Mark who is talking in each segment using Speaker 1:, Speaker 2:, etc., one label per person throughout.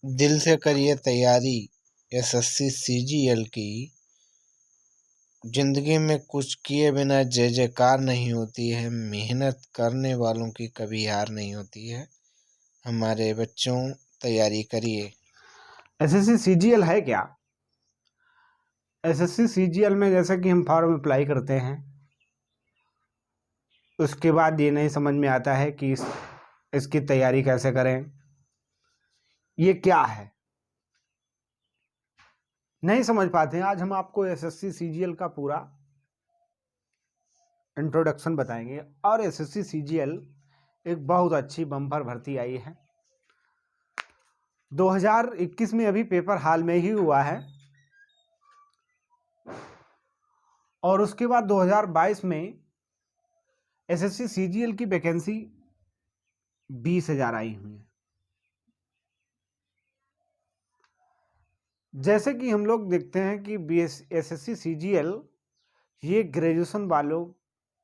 Speaker 1: दिल से करिए तैयारी एसएससी सीजीएल की। जिंदगी में कुछ किए बिना जय जयकार नहीं होती है। मेहनत करने वालों की कभी हार नहीं होती है। हमारे बच्चों, तैयारी करिए।
Speaker 2: एसएससी सीजीएल है क्या? एसएससी सीजीएल में जैसा कि हम फॉर्म अप्लाई करते हैं, उसके बाद ये नहीं समझ में आता है कि इसकी तैयारी कैसे करें, ये क्या है, नहीं समझ पाते हैं। आज हम आपको एसएससी सीजीएल का पूरा इंट्रोडक्शन बताएंगे। और एसएससी सीजीएल एक बहुत अच्छी बम्पर भर्ती आई है। 2021 में अभी पेपर हाल में ही हुआ है, और उसके बाद 2022 में एसएससी सीजीएल की वैकेंसी 20,000 आई हुई है। जैसे कि हम लोग देखते हैं कि एसएससी सीजीएल ये ग्रेजुएशन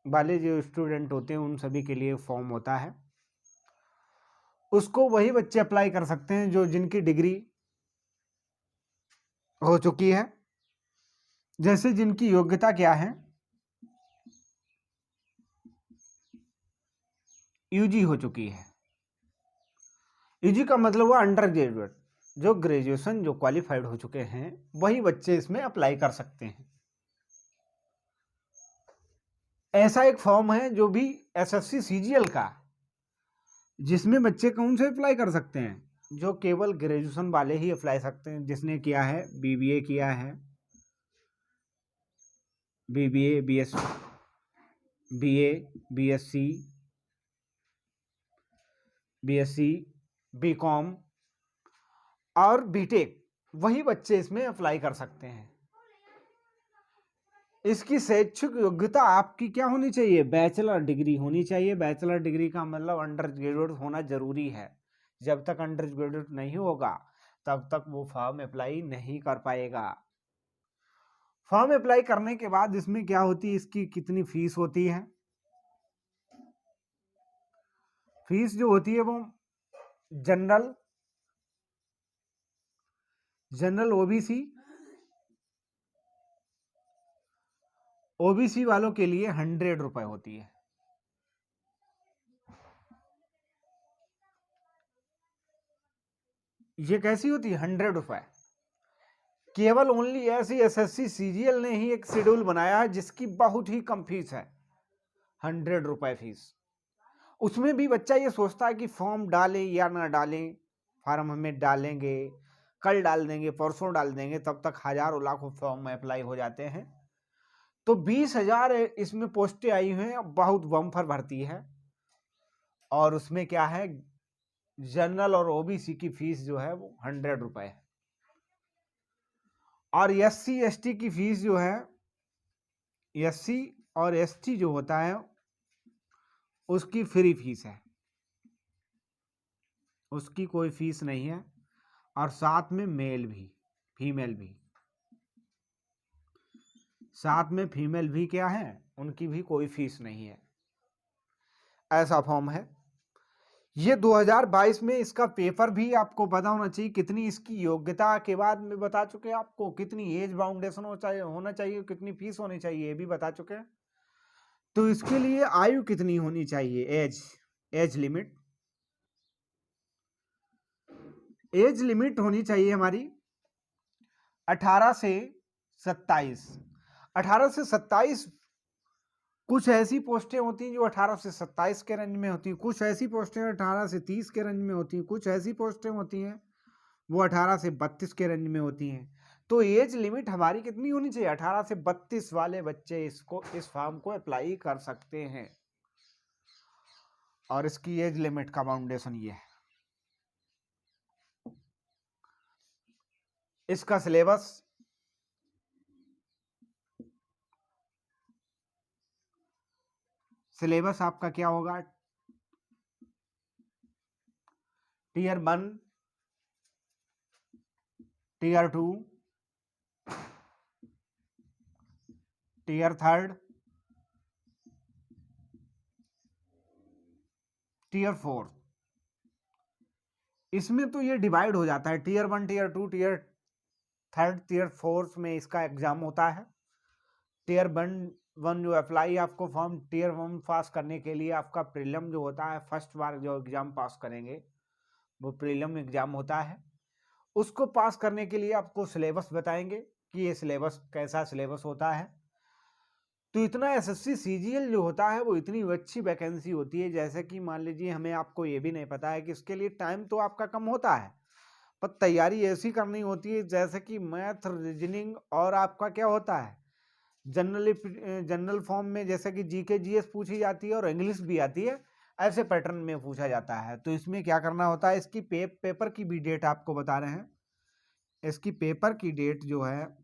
Speaker 2: वाले जो स्टूडेंट होते हैं उन सभी के लिए फॉर्म होता है। उसको वही बच्चे अप्लाई कर सकते हैं जो जिनकी डिग्री हो चुकी है। जैसे जिनकी योग्यता क्या है, यूजी हो चुकी है। यूजी का मतलब हुआ अंडर ग्रेजुएट, जो ग्रेजुएशन जो क्वालिफाइड हो चुके हैं वही बच्चे इसमें अप्लाई कर सकते हैं। ऐसा एक फॉर्म है जो भी एसएससी सीजीएल का, जिसमें बच्चे कौन से अप्लाई कर सकते हैं? जो केवल ग्रेजुएशन वाले ही अप्लाई सकते हैं, जिसने किया है बीबीए किया है, BBA, BS, BA, BSc, BSc, BCom और बीटेक, वही बच्चे इसमें अप्लाई कर सकते हैं। इसकी शैक्षिक योग्यता आपकी क्या होनी चाहिए? बैचलर डिग्री होनी चाहिए। बैचलर डिग्री का मतलब अंडर ग्रेजुएट होना जरूरी है। जब तक अंडर ग्रेजुएट नहीं होगा तब तक वो फॉर्म अप्लाई नहीं कर पाएगा। फॉर्म अप्लाई करने के बाद इसमें क्या होती है, इसकी कितनी फीस होती है? फीस जो होती है वो जनरल ओबीसी वालों के लिए 100 रुपए होती है। ये कैसी होती है? 100 रुपए। केवल ओनली ऐसी एसएससी सीजीएल ने ही एक शेड्यूल बनाया है जिसकी बहुत ही कम फीस है, 100 रुपए फीस। उसमें भी बच्चा ये सोचता है कि फॉर्म डालें या ना डालें। फॉर्म हमें डालेंगे, कल डाल देंगे, परसों डाल देंगे, तब तक हजारों लाखों फॉर्म में अप्लाई हो जाते हैं। तो 20,000 इसमें पोस्टें आई हुई हैं, बहुत बम्पर भर्ती है। और उसमें क्या है, जनरल और ओबीसी की फीस जो है वो 100 रुपए है। और एससी एसटी की फीस जो है, एससी और एसटी जो होता है उसकी फ्री फीस है, उसकी कोई फीस नहीं है। और साथ में फीमेल भी साथ में फीमेल भी क्या है, उनकी भी कोई फीस नहीं है। ऐसा फॉर्म है ये। 2022 में इसका पेपर भी आपको पता होना चाहिए। कितनी इसकी योग्यता के बाद में बता चुके हैं आपको, कितनी एज बाउंडेशन होना चाहिए, कितनी फीस होनी चाहिए ये भी बता चुके हैं। तो इसके लिए आयु कितनी होनी चाहिए? एज लिमिट होनी चाहिए हमारी 18 से 27। 18 से 27 कुछ ऐसी पोस्टें होती हैं जो 18 से 27 के रेंज में होती हैं, कुछ ऐसी पोस्टें 18 से 30 के रेंज में होती हैं, कुछ ऐसी पोस्टें होती हैं वो 18 से 32 के रेंज में होती हैं। तो एज लिमिट हमारी कितनी होनी चाहिए? 18 से 32 वाले बच्चे इस फॉर्म को अप्लाई कर सकते हैं। और इसकी एज लिमिट का बाउंडेशन ये है। इसका सिलेबस आपका क्या होगा? Tier 1, tier 2, tier 3, tier 4। इसमें तो ये डिवाइड हो जाता है, टीयर 1, टीयर 2, टीयर 3, टीयर 4 में इसका एग्जाम होता है। टीयर 1 जो अप्लाई आपको फॉर्म टीयर 1 पास करने के लिए आपका प्रीलिम जो होता है, फर्स्ट बार जो एग्जाम पास करेंगे वो प्रीलिम एग्जाम होता है। उसको पास करने के लिए आपको सिलेबस बताएंगे कि ये सिलेबस कैसा सिलेबस होता है। तो इतना एसएससी सीजीएल जो होता है वो इतनी अच्छी वैकेंसी होती है, जैसे कि मान लीजिए हमें आपको ये भी नहीं पता है कि इसके लिए टाइम तो आपका कम होता है, पर तैयारी ऐसी करनी होती है जैसे कि मैथ, रीजनिंग और आपका क्या होता है जनरल फॉर्म में, जैसे कि जीके जीएस पूछी जाती है और इंग्लिश भी आती है, ऐसे पैटर्न में पूछा जाता है। तो इसमें क्या करना होता है, इसकी पेपर की भी डेट आपको बता रहे हैं। इसकी पेपर की डेट जो है,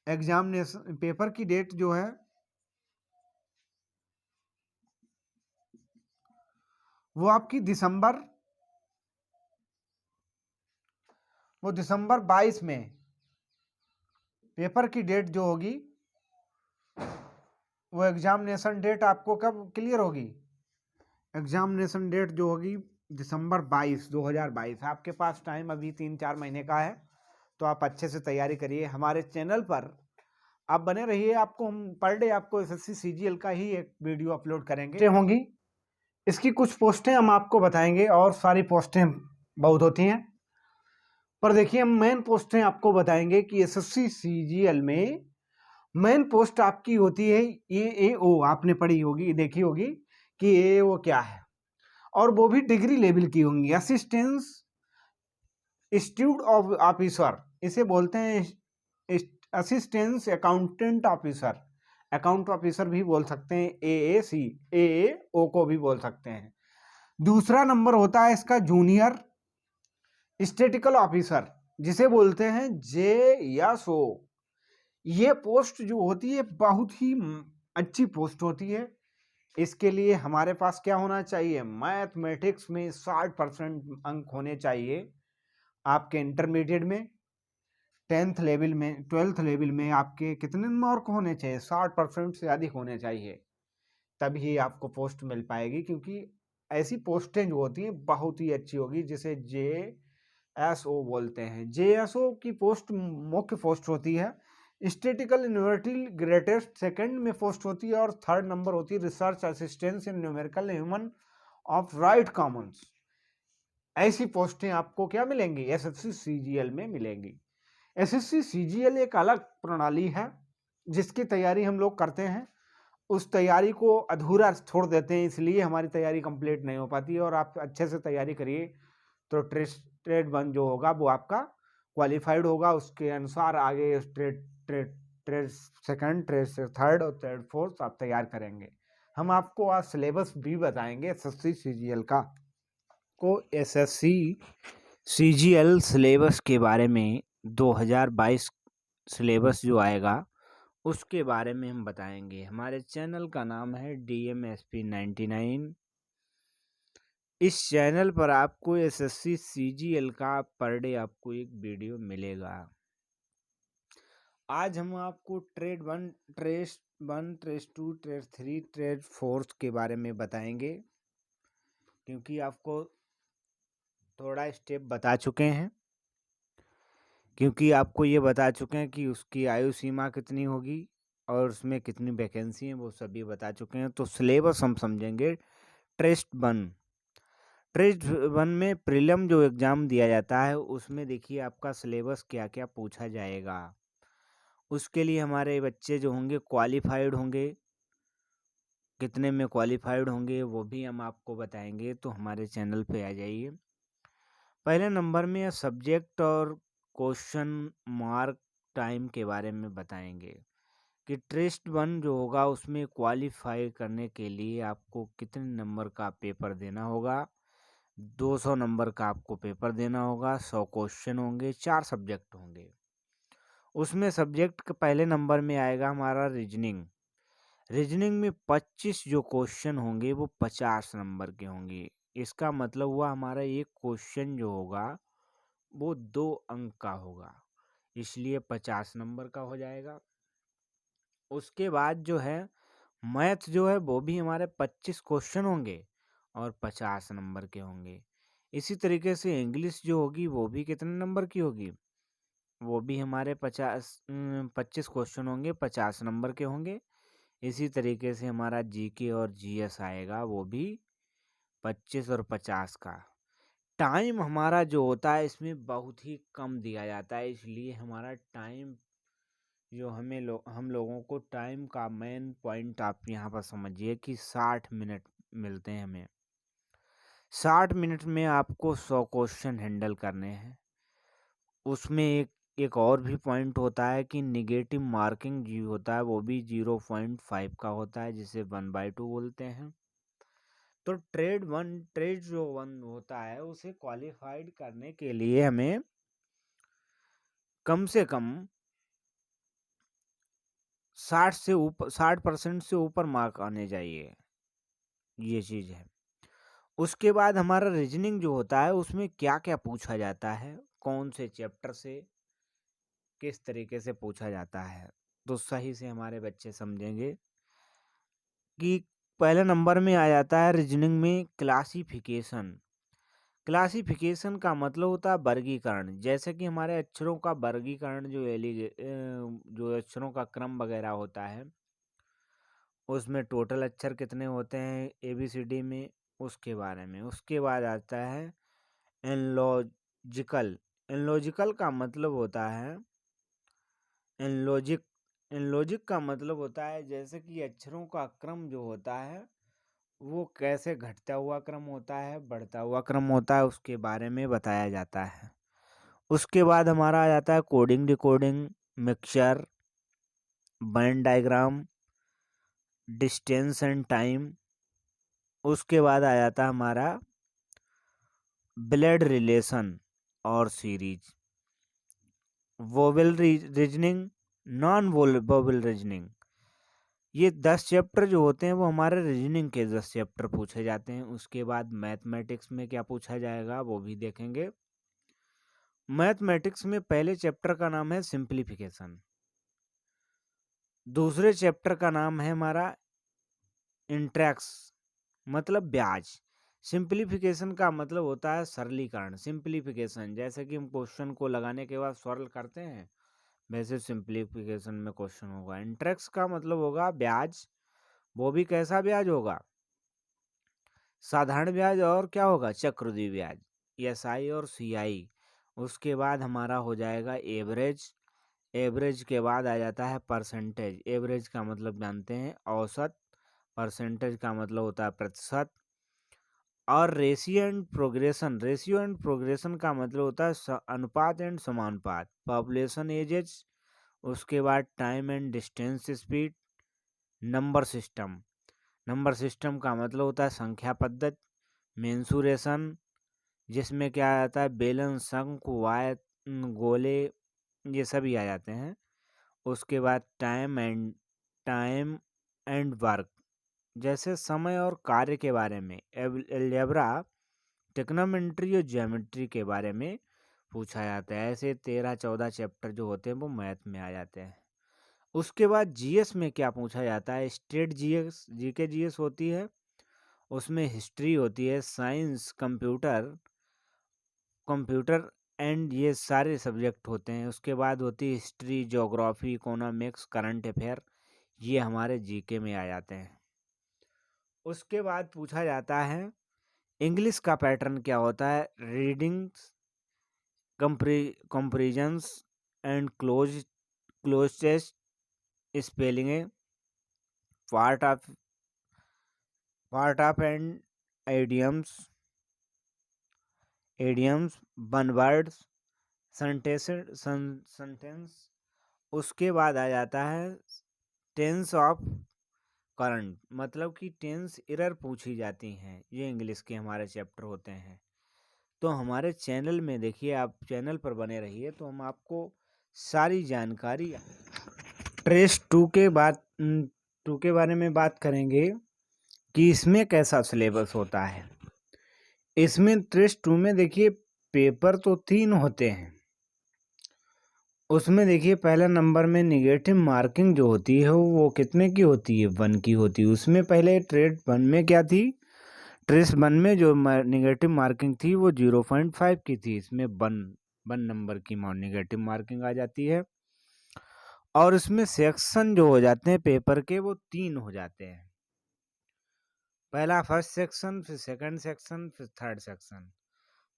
Speaker 2: एग्जामिनेशन पेपर की डेट जो है वो आपकी दिसंबर 22 में पेपर की डेट जो होगी, वो एग्जामिनेशन डेट आपको कब क्लियर होगी, एग्जामिनेशन डेट जो होगी दिसंबर 22, 2022। आपके पास टाइम अभी 3-4 महीने का है, तो आप अच्छे से तैयारी करिए। हमारे चैनल पर आप बने रहिए, आपको हम पर डे आपको एसएससी सीजीएल का ही एक वीडियो अपलोड करेंगे होंगी। इसकी कुछ पोस्टें हम आपको बताएंगे, और सारी पोस्टें बहुत होती हैं, पर देखिए हम मेन पोस्टें आपको बताएंगे कि एसएससी सीजीएल में मेन पोस्ट आपकी होती है एएओ। आपने पढ़ी होगी, देखी होगी कि एएओ क्या है, और वो भी डिग्री लेवल की होंगी। असिस्टेंस इंस्टीट्यूट ऑफ ऑफिसर, इसे बोलते हैं assistance accountant officer, account officer भी बोल सकते हैं, एएसी, एएओ को भी बोल सकते हैं। दूसरा नंबर होता है इसका जूनियर स्टैटिस्टिकल ऑफिसर, जिसे बोलते हैं जेएसओ। ये पोस्ट जो होती है बहुत ही अच्छी पोस्ट होती है। इसके लिए हमारे पास क्या होना चाहिए, मैथमेटिक्स में 60% अंक होने चाहिए आपके इंटरमीडिएट में। 10th लेवल में, 12th लेवल में आपके कितने मार्क होने चाहिए, 60% से अधिक होने चाहिए, तभी आपको पोस्ट मिल पाएगी। क्योंकि ऐसी पोस्टें जो होती हैं बहुत ही अच्छी होगी, जिसे जेएसओ बोलते हैं। जेएसओ की पोस्ट मुख्य पोस्ट होती है, स्टैटिस्टिकल यूनिवर्सिटी ग्रेटेस्ट सेकंड में पोस्ट होती है, और थर्ड नंबर होती है research assistance in numerical human of right Commons. ऐसी पोस्टें आपको क्या मिलेंगी, एसएससी सीजीएल में मिलेंगी। एसएससी सीजीएल एक अलग प्रणाली है जिसकी तैयारी हम लोग करते हैं, उस तैयारी को अधूरा छोड़ देते हैं, इसलिए हमारी तैयारी कंप्लीट नहीं हो पाती है। और आप अच्छे से तैयारी करिए तो ट्रेड 1 जो होगा वो आपका क्वालिफाइड होगा, उसके अनुसार आगे ट्रेड सेकंड, ट्रेड थर्ड और ट्रेड फोर्थ आप तैयार करेंगे। हम आपको आज सिलेबस भी बताएंगे एसएससी सीजीएल का। को एसएससी सीजीएल सिलेबस के बारे में 2022 सिलेबस जो आएगा उसके बारे में हम बताएंगे। हमारे चैनल का नाम है DMSP 99। इस चैनल पर आपको एसएससी सीजीएल का पर डे आपको एक वीडियो मिलेगा। आज हम आपको ट्रेड 1, ट्रेड 2, ट्रेड 3, ट्रेड 4 के बारे में बताएंगे, क्योंकि आपको थोड़ा स्टेप बता चुके हैं, क्योंकि आपको ये बता चुके हैं कि उसकी आयु सीमा कितनी होगी और उसमें कितनी वैकेंसी है, वो सभी बता चुके हैं। तो सिलेबस हम समझेंगे। ट्रेड 1 में प्रीलिम जो एग्ज़ाम दिया जाता है उसमें देखिए आपका सिलेबस क्या क्या पूछा जाएगा। उसके लिए हमारे बच्चे जो होंगे क्वालिफाइड होंगे, कितने में क्वालिफाइड होंगे वो भी हम आपको बताएंगे, तो हमारे चैनल पे आ जाइए। पहले नंबर में सब्जेक्ट और क्वेश्चन मार्क टाइम के बारे में बताएंगे कि ट्रेड 1 जो होगा उसमें क्वालिफाई करने के लिए आपको कितने नंबर का पेपर देना होगा। 200 नंबर का आपको पेपर देना होगा, 100 क्वेश्चन होंगे, 4 सब्जेक्ट होंगे। उसमें सब्जेक्ट के पहले नंबर में आएगा हमारा रीजनिंग। रीजनिंग में 25 जो क्वेश्चन होंगे वो 50 नंबर के होंगे। इसका मतलब हुआ हमारा एक क्वेश्चन जो होगा वो 2 अंक का होगा, इसलिए 50 नंबर का हो जाएगा। उसके बाद जो है मैथ जो है वो भी हमारे 25 क्वेश्चन होंगे और 50 नंबर के होंगे। इसी तरीके से इंग्लिश जो होगी वो भी कितने नंबर की होगी, वो भी हमारे 25 क्वेश्चन होंगे, 50 नंबर के होंगे। इसी तरीके से हमारा जीके और जीएस आएगा, वो भी 25 और 50 का। टाइम हमारा जो होता है इसमें बहुत ही कम दिया जाता है, इसलिए हमारा टाइम जो हम लोगों को टाइम का मेन पॉइंट आप यहाँ पर समझिए कि 60 मिनट मिलते हैं हमें। 60 मिनट में आपको 100 क्वेश्चन हैंडल करने हैं। उसमें एक और भी पॉइंट होता है कि निगेटिव मार्किंग जो होता है वो भी 0.5 का होता है, जिसे 1/2 बोलते हैं। तो ट्रेड जो वन होता है उसे क्वालिफाइड करने के लिए हमें कम से कम 60% से ऊपर मार्क आने चाहिए, ये चीज है। उसके बाद हमारा रीजनिंग जो होता है उसमें क्या क्या पूछा जाता है, कौन से चैप्टर से किस तरीके से पूछा जाता है, तो सही से हमारे बच्चे समझेंगे कि पहले नंबर में आ जाता है रीजनिंग में क्लासिफिकेशन। क्लासिफिकेशन का मतलब होता है वर्गीकरण। जैसे कि हमारे अक्षरों का वर्गीकरण जो अक्षरों का क्रम वगैरह होता है, उसमें टोटल अक्षर कितने होते हैं ABCD में, उसके बारे में। उसके बाद आता है एनलॉजिकल। एनलॉजिकल का मतलब होता है एनलॉजिक। एनलॉजिक का मतलब होता है जैसे कि अक्षरों का क्रम जो होता है वो कैसे घटता हुआ क्रम होता है, बढ़ता हुआ क्रम होता है, उसके बारे में बताया जाता है। उसके बाद हमारा आ जाता है coding, decoding, mixture, Venn diagram, distance and time. उसके बाद आ जाता है हमारा ब्लड रिलेशन और series, vowel reasoning, non vowel reasoning. ये 10 चैप्टर जो होते हैं वो हमारे रीजनिंग के 10 चैप्टर पूछे जाते हैं। उसके बाद मैथमेटिक्स में क्या पूछा जाएगा वो भी देखेंगे। मैथमेटिक्स में पहले चैप्टर का नाम है सिंप्लीफिकेशन, दूसरे चैप्टर का नाम है हमारा इंट्रैक्स, मतलब ब्याज। सिंप्लीफिकेशन का मतलब होता है सरलीकरण। सिंप्लीफिकेशन जैसे कि हम क्वेश्चन को लगाने के बाद सरल करते हैं, वैसे सिंप्लीफिकेशन में क्वेश्चन होगा। इंट्रैक्स का मतलब होगा ब्याज, वो भी कैसा ब्याज होगा, साधारण ब्याज, और क्या होगा, चक्रवृद्धि ब्याज, SI और CI। उसके बाद हमारा हो जाएगा एवरेज। एवरेज के बाद आ जाता है परसेंटेज। एवरेज का मतलब जानते हैं औसत, परसेंटेज का मतलब होता है प्रतिशत। और ratio and progression. Ratio and progression का मतलब होता है अनुपात एंड समानुपात। Population ages. उसके बाद time and distance speed. Number system. Number system का मतलब होता है संख्या पद्धति। मेंसुरेशन, जिसमें क्या आता है बेलन, शंकु, आयत, गोले, ये सभी आ जाते हैं। उसके बाद टाइम एंड वर्क, जैसे समय और कार्य के बारे में। अलजेब्रा, ट्रिग्नोमेट्री और ज्योमेट्री के बारे में पूछा जाता है। ऐसे 13-14 चैप्टर जो होते हैं वो मैथ में आ जाते हैं। उसके बाद GS में क्या पूछा जाता है, स्टेट GS, GK GS होती है। उसमें हिस्ट्री होती है, साइंस, कंप्यूटर एंड ये सारे सब्जेक्ट होते हैं। उसके बाद होती है history, geography, economics, current affair, ये हमारे GK में आ जाते हैं। उसके बाद पूछा जाता है इंग्लिश का पैटर्न क्या होता है, readings, comparisons and closest, spelling, part of and idioms, one words, sentence. उसके बाद आ जाता है टेंस ऑफ करंट, मतलब कि टेंस एरर पूछी जाती हैं। ये इंग्लिश के हमारे चैप्टर होते हैं। तो हमारे चैनल में देखिए, आप चैनल पर बने रहिए तो हम आपको सारी जानकारी ट्रेस 2 के बारे में बात करेंगे कि इसमें कैसा सिलेबस होता है। इसमें ट्रेस 2 में देखिए पेपर तो 3 होते हैं। उसमें देखिए पहला नंबर में निगेटिव मार्किंग जो होती है वो कितने की होती है, 1 की होती है। उसमें पहले ट्रेड 1 में क्या थी, ट्रेस 1 में जो नेगेटिव मार्किंग थी वो 0.5 की थी, इसमें 1 नंबर की नेगेटिव मार्किंग आ जाती है। और इसमें सेक्शन जो हो जाते हैं पेपर के वो 3 हो जाते हैं। पहला फर्स्ट सेक्शन, फिर सेकंड सेक्शन, फिर थर्ड सेक्शन।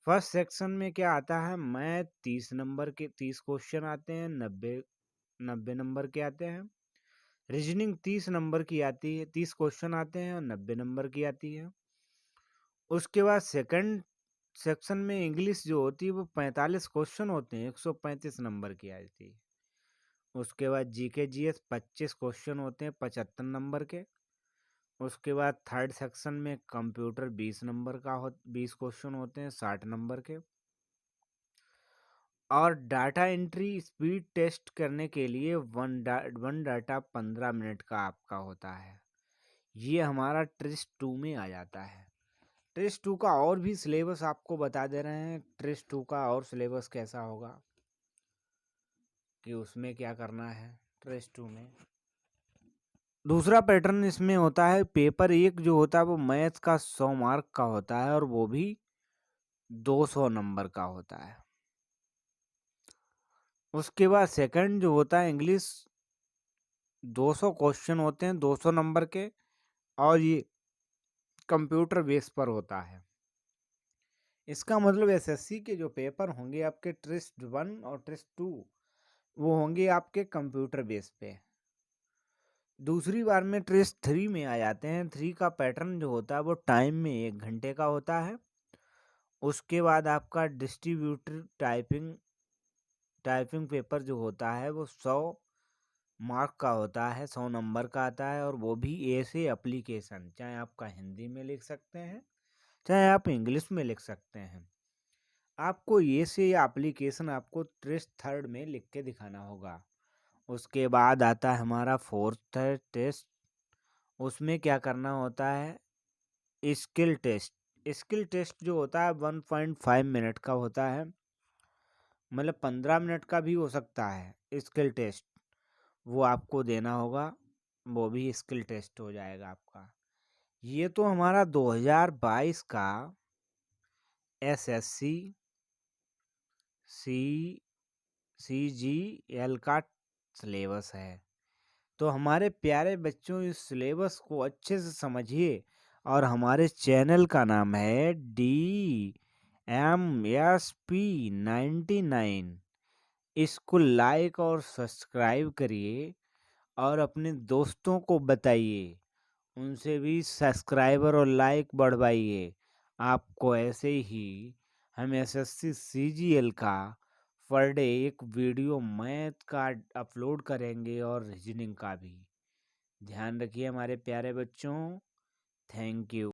Speaker 2: फर्स्ट सेक्शन में क्या आता है, मैथ 30 नंबर के 30 क्वेश्चन आते हैं, 90 नंबर के आते हैं। रीजनिंग 30 नंबर की आती है, 30 क्वेश्चन आते हैं और 90 नंबर की आती है। उसके बाद सेकंड सेक्शन में इंग्लिश जो होती है वो 45 क्वेश्चन होते हैं, 135 नंबर की आती है। उसके बाद जीके जीएस 25 क्वेश्चन होते हैं, 75 नंबर के। उसके बाद थर्ड सेक्शन में कंप्यूटर 20 नंबर का 20 क्वेश्चन होते हैं, 60 नंबर के। और डाटा एंट्री स्पीड टेस्ट करने के लिए वन डाटा 15 मिनट का आपका होता है। ये हमारा ट्रिस 2 में आ जाता है। ट्रिस 2 का और भी सिलेबस आपको बता दे रहे हैं। ट्रिस 2 का और सिलेबस कैसा होगा कि उसमें क्या करना है। ट्रिस 2 में दूसरा पैटर्न इसमें होता है, पेपर 1 जो होता है वो मैथ्स का 100 मार्क का होता है और वो भी 200 नंबर का होता है। उसके बाद सेकंड जो होता है इंग्लिश 200 क्वेश्चन होते हैं, 200 नंबर के, और ये कंप्यूटर बेस पर होता है। इसका मतलब एसएससी के जो पेपर होंगे आपके ट्रिस 1 और ट्रिस 2 वो होंगे आपके कंप्यूटर बेस पे। दूसरी बार में ट्रिस 3 में आ जाते हैं। 3 का पैटर्न जो होता है वो टाइम में 1 घंटे का होता है। उसके बाद आपका डिस्ट्रीब्यूटर टाइपिंग पेपर जो होता है वो 100 मार्क का होता है, 100 नंबर का आता है, और वो भी ऐसे एप्लीकेशन, चाहे आपका हिंदी में लिख सकते हैं चाहे आप इंग्लिश में लिख सकते हैं। आपको ये से एप्लीकेशन आपको ट्रिस 3 में लिख के दिखाना होगा। उसके बाद आता है हमारा फोर्थ टेस्ट। उसमें क्या करना होता है, स्किल टेस्ट। स्किल टेस्ट जो होता है 1.5 मिनट का होता है, मतलब 15 मिनट का भी हो सकता है स्किल टेस्ट। वो आपको देना होगा, वो भी स्किल टेस्ट हो जाएगा आपका। ये तो हमारा 2022 का एसएससी CGL का सिलेबस है। तो हमारे प्यारे बच्चों इस सिलेबस को अच्छे से समझिए, और हमारे चैनल का नाम है DMSP99। इसको लाइक और सब्सक्राइब करिए और अपने दोस्तों को बताइए, उनसे भी सब्सक्राइबर और लाइक बढ़वाइए। आपको ऐसे ही हम एसएससी CGL का पर डे एक वीडियो मैथ का अपलोड करेंगे और रीजनिंग का भी। ध्यान रखिए हमारे प्यारे बच्चों। Thank you.